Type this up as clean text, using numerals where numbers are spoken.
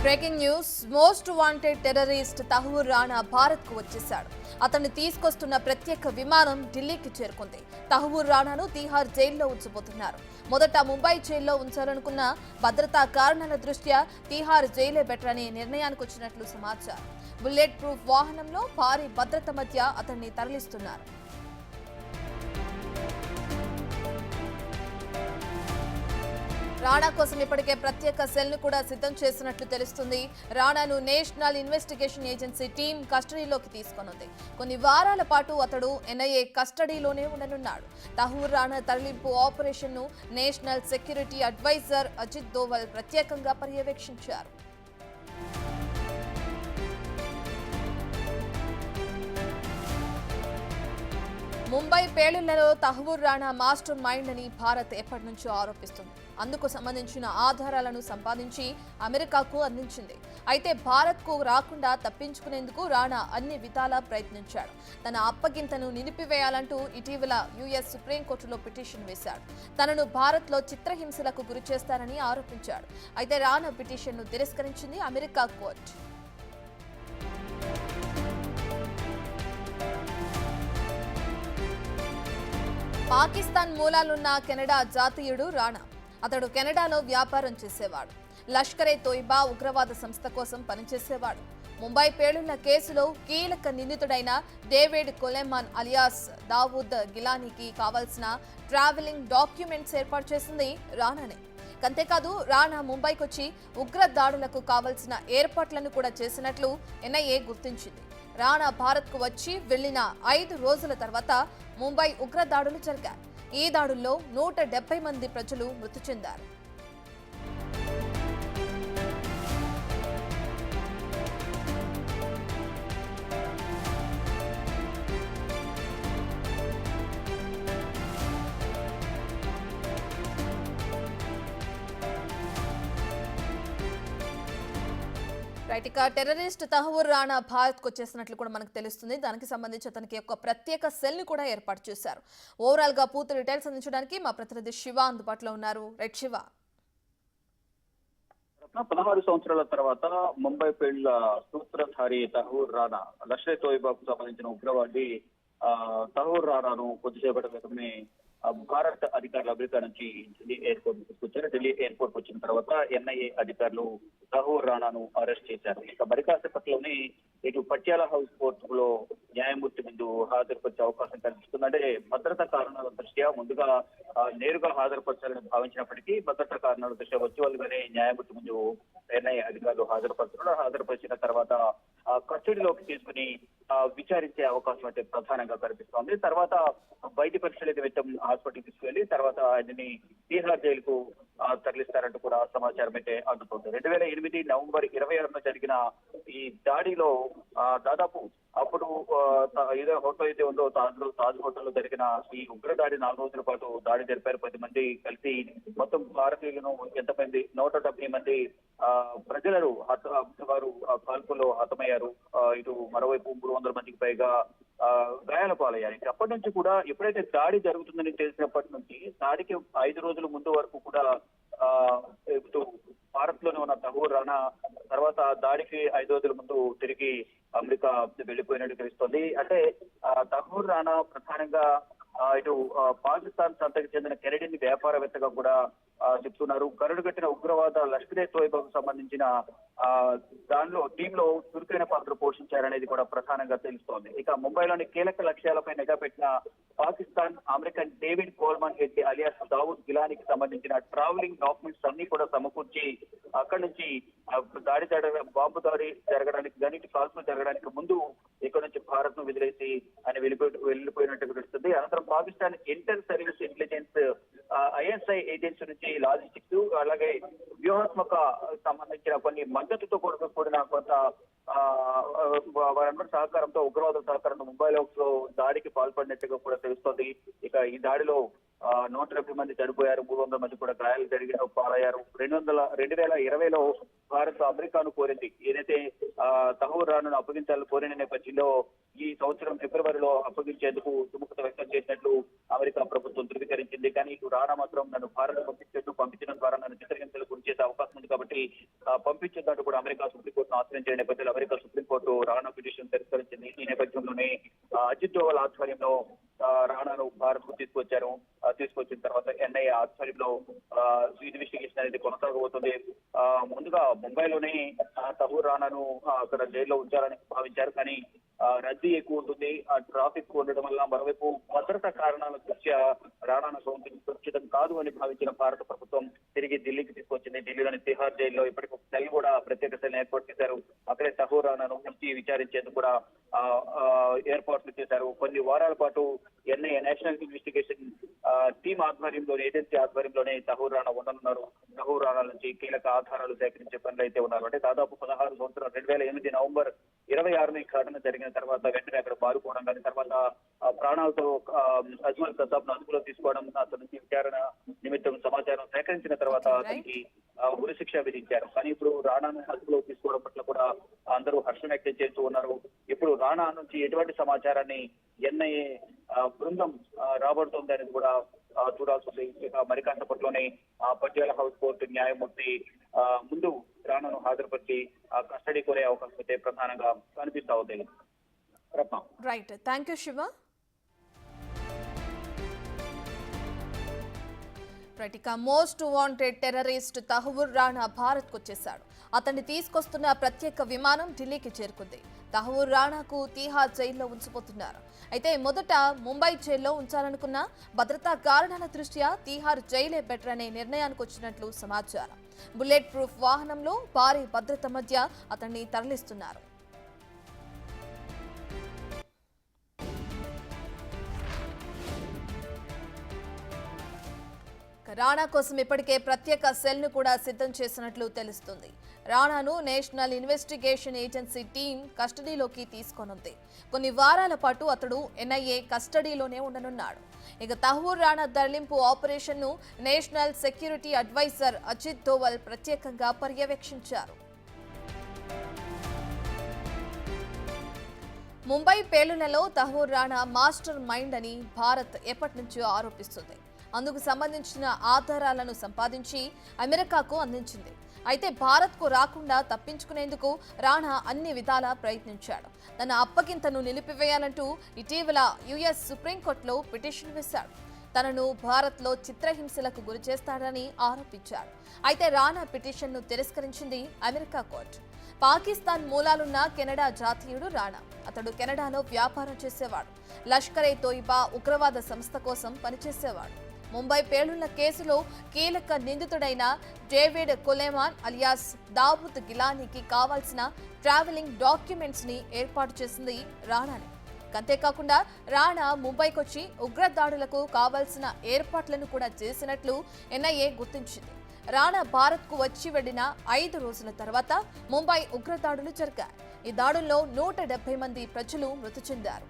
Breaking news most wanted terrorist Tahawwur Rana Bharat కు వచ్చేశాడు. అతన్ని తీసుకొస్తున్న ప్రత్యేక విమానం ఢిల్లీకి చేరుకుంది. తహూర్ రాణాను తీహార్ జైల్లో ఉంచబోతున్నారు. మొదట ముంబై జైల్లో ఉంచాలనుకున్న భద్రతా కారణాల దృష్ట్యా తీహార్ జైలే బెటర్ అనే నిర్ణయానికి వచ్చినట్లు సమాచారం. బుల్లెట్ ప్రూఫ్ వాహనంలో భారీ భద్రత మధ్య అతన్ని తరలిస్తున్నారు. రాణా కోసం ఇప్పటికే ప్రత్యేక సెల్ ను కూడా సిద్ధం చేసినట్లు తెలుస్తుంది. రాణాను నేషనల్ ఇన్వెస్టిగేషన్ ఏజెన్సీ టీం కస్టడీలోకి తీసుకొనుంది. కొన్ని వారాల పాటు అతడు ఎన్ఐఏ కస్టడీలోనే ఉండనున్నాడు. తహూర్ రాణా తరలింపు ఆపరేషన్ ను national security adviser Ajit Doval ప్రత్యేకంగా పర్యవేక్షించారు. ముంబై పేలుళ్లలో తహూర్ రాణా మాస్టర్ మైండ్ అని భారత్ ఎప్పటి నుంచో ఆరోపిస్తుంది. అందుకు సంబంధించిన ఆధారాలను సంపాదించి అమెరికాకు అందించింది. అయితే భారత్కు రాకుండా తప్పించుకునేందుకు రాణా అన్ని విధాలా ప్రయత్నించాడు. తన అప్పగింతను నిలిపివేయాలంటూ ఇటీవల యుఎస్ సుప్రీంకోర్టులో పిటిషన్ వేశాడు. తనను భారత్లో చిత్రహింసలకు గురి చేస్తారని ఆరోపించాడు. అయితే రాణా పిటిషన్ను తిరస్కరించింది అమెరికా కోర్టు. పాకిస్తాన్ మూలాలున్న కెనడా జాతీయుడు రాణా. అతడు కెనడాలో వ్యాపారం చేసేవాడు. లష్కరే తోయిబా ఉగ్రవాద సంస్థ కోసం పనిచేసేవాడు. ముంబై పేలుళ్ల కేసులో కీలక నిందితుడైన డేవిడ్ కొలెమాన్ అలియాస్ దావూద్ గిలానీకి కావాల్సిన ట్రావెలింగ్ డాక్యుమెంట్స్ ఏర్పాటు చేసింది రాణానే. అంతేకాదు రాణా ముంబైకొచ్చి ఉగ్ర దాడులకు కావలసిన ఏర్పాట్లను కూడా చేసినట్లు ఎన్ఐఏ గుర్తించింది. రాణా భారత్కు వచ్చి వెళ్లిన 5 రోజుల తర్వాత ముంబై ఉగ్ర దాడులు జరిగాయి. ఈ దాడుల్లో 170 మంది ప్రజలు మృతి చెందారు. రైట్, ఇక టెర్రరిస్ట్ తహూర్ రాణా భారత్కు వచ్చేసినట్లు కూడా మనకు తెలుస్తుంది. దానికి సంబంధించి అతనికి ఒక ప్రత్యేక సెల్ ని కూడా ఏర్పాటు చేశారు. ఓవరాల్ గా పూర్తి డీటెయిల్స్ అందించడానికి మా ప్రతినిధి శివ అందుబాటులో ఉన్నారు. రైట్ శివ. 16 సంవత్సరాల తర్వాత ముంబై పేళ్ల సూత్రధారి తహూర్ రాణా లష్కర్ తోయిబాకు సంబంధించిన ఉగ్రవాది తహూర్ రాణాను కొద్దిసేపటి క్రితమే భారత్ అధికారులు అమెరికా నుంచి ఢిల్లీ ఎయిర్పోర్ట్ తీసుకొచ్చారు. ఢిల్లీ ఎయిర్పోర్ట్ వచ్చిన తర్వాత ఎన్ఐఏ అధికారులు తహూర్ రాణాను అరెస్ట్ చేశారు. ఇక మరి కాసేపట్లోనే ఇటు పట్యాల హౌస్ కోర్టులో న్యాయమూర్తి ముందు హాజరుపరిచే అవకాశం కనిపిస్తుంది. అంటే భద్రతా కారణాల దృష్ట్యా ముందుగా నేరుగా హాజరుపరచాలని భావించినప్పటికీ భద్రతా కారణాల దృష్ట్యా వర్చువల్ గానే న్యాయమూర్తి ముందు ఎన్ఐఏ అధికారులు హాజరుపరుస్తున్నారు. హాజరుపరిచిన తర్వాత కస్టడీలోకి తీసుకుని విచారించే అవకాశం అయితే ప్రధానంగా కనిపిస్తోంది. తర్వాత వైద్య పరీక్షల నిమిత్తం హాస్పిటల్ తీసుకువెళ్లి తర్వాత ఆయనని తీహార్ జైలుకు తరలిస్తారంటూ కూడా సమాచారం అయితే అందుతోంది. 2008 నవంబర్ 26న జరిగిన ఈ దాడిలో దాదాపు అప్పుడు ఏదో హోటల్ అయితే ఉందో తాజ్ హోటల్లో జరిగిన ఈ ఉగ్రదాడి 4 రోజుల పాటు దాడి జరిపారు. 10 మంది కలిసి మొత్తం భారతీయులను ఎంతమంది 170 మంది ప్రజలను వారు కాల్పుల్లో హతమయ్యారు. ఇటు మరోవైపు 300 మందికి పైగా గాయాల పాలయ్యారు. అప్పటి నుంచి కూడా ఎప్పుడైతే దాడి జరుగుతుందని తెలిసినప్పటి నుంచి దాడికి 5 రోజుల ముందు వరకు కూడా ఇటు భారత్ లోనే ఉన్న తహూర్ రాణా తర్వాత దాడికి 5 రోజుల ముందు తిరిగి అమెరికా వెళ్లిపోయినట్టు తెలుస్తోంది. అంటే తహూర్ రాణా ప్రధానంగా ఇటు పాకిస్తాన్ సంతకి చెందిన కెనడియన్ వ్యాపారవేత్తగా కూడా చెప్తున్నారు. కరుడుగట్టిన ఉగ్రవాద లష్కరే తోయిబాకు సంబంధించిన దానిలో టీంలో చురుకైన పాత్ర పోషించారనేది కూడా ప్రధానంగా తెలుస్తోంది. ఇక ముంబైలోని కీలక లక్ష్యాలపై నిఘా పెట్టిన Pakistan American David Coleman Headley alias Dawood గిలానీకి సంబంధించిన ట్రావెలింగ్ డాక్యుమెంట్స్ అన్ని కూడా సమకూర్చి అక్కడి నుంచి బాంబు దాడి జరగడానికి గనిటి కాల్పులు జరగడానికి ముందు ఇక్కడ నుంచి భారత్ ను వదిలేసి ఆయన వెళ్ళిపోయినట్టు తెలుస్తుంది. అనంతరం Pakistan inter service intelligence ISI agency నుంచి లాజిస్టిక్స్ అలాగే వ్యూహాత్మక సంబంధించిన కొన్ని మద్దతుతో కూడిన కొంత వారందరి సహకారంతో ఉగ్రవాద సహకారంతో ముంబైలో దాడికి పాల్పడినట్టుగా కూడా తెలుస్తోంది. ఇక ఈ దాడిలో 170 మంది చనిపోయారు. 300 మంది కూడా గాయాలు పాలయ్యారు. 2020లో భారత్ అమెరికాను కోరింది. ఏదైతే తహూర్ రాణాను అప్పగించాలని కోరిన నేపథ్యంలో ఈ సంవత్సరం ఫిబ్రవరిలో అప్పగించేందుకు సుముఖత వ్యక్తం చేసినట్లు అమెరికా ప్రభుత్వం ధృవీకరించింది. కానీ ఇటు రాణా మాత్రం నన్ను భారత్ పంపించడం ద్వారా నన్ను చిత్రహింసలకు గురి చేసే అవకాశం ఉంది కాబట్టి పంపించిందంటూ కూడా అమెరికా సుప్రీంకోర్టును ఆశ్రయించిన నేపథ్యంలో అమెరికా సుప్రీంకోర్టు రాణా పిటిషన్ తిరస్కరించింది. ఈ నేపథ్యంలోనే అజిత్ డోవల్ ఆధ్వర్యంలో రాణాను భారత్ కు తీసుకొచ్చిన తర్వాత ఎన్ఐఏ ఆధ్వర్యంలో ఇన్వెస్టిగేషన్ అనేది కొనసాగబోతుంది. ముందుగా ముంబైలోనే తహూర్ రాణాను అక్కడ జైల్లో ఉంచాలని భావించారు. కానీ రద్దీ ఎక్కువ ఉంటుంది, ఆ ట్రాఫిక్ ఉండడం వల్ల, మరోవైపు భద్రతా కారణాల దృష్ట్యా రాణాను సురక్షితం కాదు అని భావించిన భారత ప్రభుత్వం తిరిగి ఢిల్లీకి తీసుకొచ్చింది. ఢిల్లీలోని తిహార్ జైల్లో ఇప్పటికి ఒక సెల్ కూడా ప్రత్యేక సెల్ ఏర్పాటు చేశారు. అక్కడే తహూర్ రాణాను ఉంచి విచారించేందుకు కూడా ఏర్పాట్లు చేశారు. కొన్ని వారాల పాటు ఎన్ఐఏ నేషనల్ ఇన్వెస్టిగేషన్ టీమ్ ఆధ్వర్యంలోనే, ఏజెన్సీ ఆధ్వర్యంలోనే తహూర్ రాణా ఉండనున్నారు. తహూర్ రాణా నుంచి కీలక ఆధారాలు సేకరించే పనులు అయితే ఉన్నారు. అంటే దాదాపు 16 సంవత్సరాలు 2008 నవంబర్ 26 ఘటన జరిగిన తర్వాత వెంటనే అక్కడ పారుకోవడం, కానీ తర్వాత ప్రాణాలతో అజ్మల్ కసాబ్ అదుపులో తీసుకోవడం, అతని నుంచి విచారణ నిమిత్తం సమాచారం సేకరించిన తర్వాత అతనికి ఉరిశిక్ష విధించారు. కానీ ఇప్పుడు రాణాను అదుపులో తీసుకోవడం పట్ల కూడా అందరూ హర్షం వ్యక్తం చేస్తూ ఉన్నారు. ఇప్పుడు రాణా నుంచి ఎటువంటి సమాచారాన్ని ఎన్ఐఏ బృందం రాబడుతుంది అనేది కూడా చూడాల్సి ఉంది. మరి కాసేపట్లోనే పటియాలా హౌస్ కోర్టు న్యాయమూర్తి ముందు రాణాను హాజరుపరిచి కస్టడీ కోరే అవకాశం అయితే ప్రధానంగా కనిపిస్తా ఉంది. Right, thank you Shiva. ఇక most wanted terrorist Tahawwur Rana భారత్కు వచ్చేశాడు. అతన్ని తీసుకొస్తున్న ప్రత్యేక విమానం ఢిల్లీకి చేరుకుంది. తహూర్ రాణాకు తీహార్ జైల్లో ఉంచబోతున్నారు. అయితే మొదట ముంబై జైల్లో ఉంచాలనుకున్న భద్రతా కారణాల దృష్ట్యా తీహార్ జైలే బెటర్ అనే నిర్ణయానికి వచ్చినట్లు సమాచారం. బుల్లెట్ ప్రూఫ్ వాహనంలో భారీ భద్రత మధ్య అతన్ని తరలిస్తున్నారు. రాణా కోసం ఇప్పటికే ప్రత్యేక సెల్ ను కూడా సిద్ధం చేసినట్లు తెలుస్తుంది. రాణాను నేషనల్ ఇన్వెస్టిగేషన్ ఏజెన్సీ టీం కస్టడీలోకి తీసుకోనుంది. కొన్ని వారాల పాటు అతడు ఎన్ఐఏ కస్టడీలోనే ఉండనున్నాడు. ఇక తహూర్ రాణా తరలింపు ఆపరేషన్ ను national security adviser Ajit Doval ప్రత్యేకంగా పర్యవేక్షించారు. ముంబై పేలుళ్లలో తహూర్ రాణా మాస్టర్ మైండ్ అని భారత్ ఎప్పటి నుంచో ఆరోపిస్తుంది. అందుకు సంబంధించిన ఆధారాలను సంపాదించి అమెరికాకు అందించింది. అయితే భారత్కు రాకుండా తప్పించుకునేందుకు రాణా అన్ని విధాలా ప్రయత్నించాడు. తన అప్పగింతను నిలిపివేయాలంటూ ఇటీవల యుఎస్ సుప్రీంకోర్టులో పిటిషన్ వేశాడు. తనను భారత్లో చిత్రహింసలకు గురి చేస్తాడని ఆరోపించాడు. అయితే రాణా పిటిషన్ను తిరస్కరించింది అమెరికా కోర్టు. పాకిస్తాన్ మూలాలున్న కెనడా జాతీయుడు రాణా. అతడు కెనడాలో వ్యాపారం చేసేవాడు. లష్కరే తోయిబా ఉగ్రవాద సంస్థ కోసం పనిచేసేవాడు. ముంబై పేలుళ్ల కేసులో కీలక నిందితుడైన డేవిడ్ కొలెమాన్ అలియాస్ దావూద్ గిలానీకి కావాల్సిన ట్రావెలింగ్ డాక్యుమెంట్స్ ని ఏర్పాటు చేసింది రాణానే. అంతేకాకుండా రాణా ముంబైకొచ్చి ఉగ్రదాడులకు కావాల్సిన ఏర్పాట్లను కూడా చేసినట్లు ఎన్ఐఏ గుర్తించింది. రాణా భారత్కు వచ్చి వెళ్లిన 5 రోజుల తర్వాత ముంబై ఉగ్రదాడులు జరిగాయి. ఈ దాడుల్లో 170 మంది ప్రజలు మృతి చెందారు.